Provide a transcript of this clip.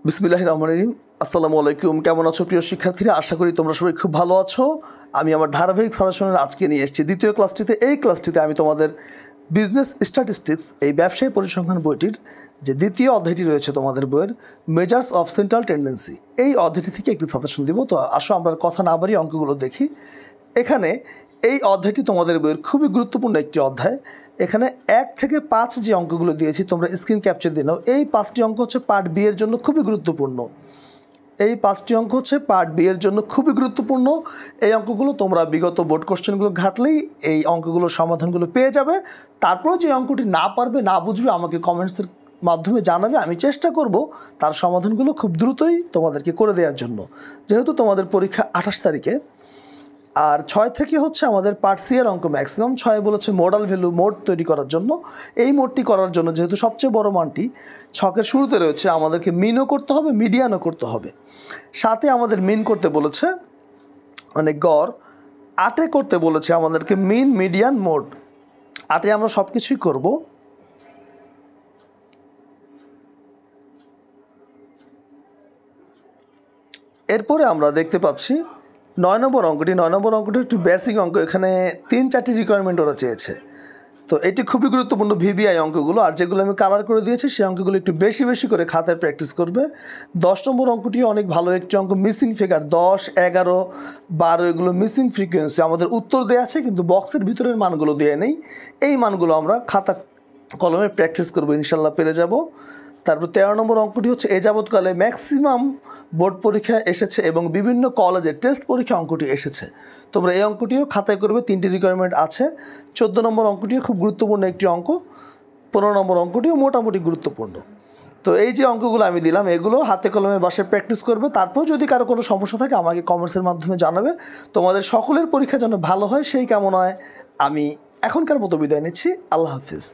বিসমিল্লাহির রহমানির রহিম। আসসালামু আলাইকুম। কেমন আছো প্রিয় শিক্ষার্থীরা? আশা করি তোমরা সবাই খুব ভালো আছো। আমি আমার ধারাবাহিক সাজেশনের আজকে নিয়ে এসেছি দ্বিতীয় ক্লাসটিতে। এই ক্লাসটিতে আমি তোমাদের বিজনেস স্ট্যাটিস্টিক্স এই ব্যবসায়ী পরিসংখ্যান বইটির যে দ্বিতীয় অধ্যায়টি রয়েছে তোমাদের বইয়ের মেজার্স অফ সেন্ট্রাল টেন্ডেন্সি, এই অধ্যায়টি থেকে একটি সাজেশন দিব। তো আসো আমরা কথা না বাড়িয়ে অঙ্কগুলো দেখি। এখানে এই অধ্যায়টি তোমাদের বইয়ের খুবই গুরুত্বপূর্ণ একটি অধ্যায়। এখানে 1 থেকে 5 যে অঙ্কগুলো দিয়েছি তোমরা স্ক্রিন ক্যাপচার দিয়ে নাও। এই 5টি অঙ্ক হচ্ছে পার্ট বি এর জন্য খুবই গুরুত্বপূর্ণ। এই 5টি অঙ্ক হচ্ছে পার্ট বি এর জন্য খুবই গুরুত্বপূর্ণ। এই অঙ্কগুলো তোমরা বিগত বোর্ড কোশ্চেনগুলো ঘাটলেই এই অঙ্কগুলোর সমাধানগুলো পেয়ে যাবে। তারপরেও যে অঙ্কটি না পারবে, না বুঝবে, আমাকে কমেন্টসের মাধ্যমে জানাবে। আমি চেষ্টা করব তার সমাধানগুলো খুব দ্রুতই তোমাদেরকে করে দেওয়ার জন্য, যেহেতু তোমাদের পরীক্ষা 28 তারিখে। আর 6 থেকে হচ্ছে আমাদের পার্ট সি এর অঙ্ক ম্যাক্সিমাম। 6 বলেছে মডাল ভ্যালু মোড তৈরি করার জন্য। এই মোডটি করার জন্য যেহেতু সবচেয়ে বড় মানটি ছকের শুরুতে রয়েছে, আমাদেরকে মিনও করতে হবে, মিডিয়ানও করতে হবে। 7-এ আমাদের মিন করতে বলেছে, মানে গড়। 8-এ করতে বলেছে আমাদেরকে মিন, মিডিয়ান, মোড। 8-এ আমরা সব কিছুই করব। এরপরে আমরা দেখতে পাচ্ছি 9 নম্বর অঙ্কটি। 9 নম্বর অঙ্কটি একটু বেসিক অঙ্ক। এখানে 3-4টি রিকোয়ারমেন্ট ওরা চেয়েছে। তো এটি খুবই গুরুত্বপূর্ণ ভিবিআই অঙ্কগুলো। আর যেগুলো আমি কালার করে দিয়েছি সেই অঙ্কগুলো একটু বেশি বেশি করে খাতায় প্র্যাকটিস করবে। 10 নম্বর অঙ্কটি অনেক ভালো একটি অঙ্ক, মিসিং ফিগার 10, 11, 12 এগুলো মিসিং ফ্রিকোয়েন্সি। আমাদের উত্তর দেওয়া আছে কিন্তু বক্সের ভিতরের মানগুলো দেওয়া নেই। এই মানগুলো আমরা খাতা কলমে প্র্যাকটিস করবো, ইনশাল্লাহ পেরে যাব। তারপর 13 নম্বর অঙ্কটি হচ্ছে এ যাবৎকালে ম্যাক্সিমাম বোর্ড পরীক্ষা এসেছে এবং বিভিন্ন কলেজে টেস্ট পরীক্ষা অঙ্কটি এসেছে। তোমরা এই অঙ্কটিও খাতায় করবে, 3টি রিকোয়ারমেন্ট আছে। 14 নম্বর অঙ্কটিও খুব গুরুত্বপূর্ণ একটি অঙ্ক। 15 নম্বর অঙ্কটিও মোটামুটি গুরুত্বপূর্ণ। তো এই যে অঙ্কগুলো আমি দিলাম এগুলো হাতে কলমে বাসায় প্র্যাকটিস করবে। তারপর যদি কারো কোনো সমস্যা থাকে আমাকে কমেন্টসের মাধ্যমে জানাবে। তোমাদের সকলের পরীক্ষা যেন ভালো হয় সেই কামনায় আমি এখনকার মতো বিদায় নিচ্ছি। আল্লাহ হাফিজ।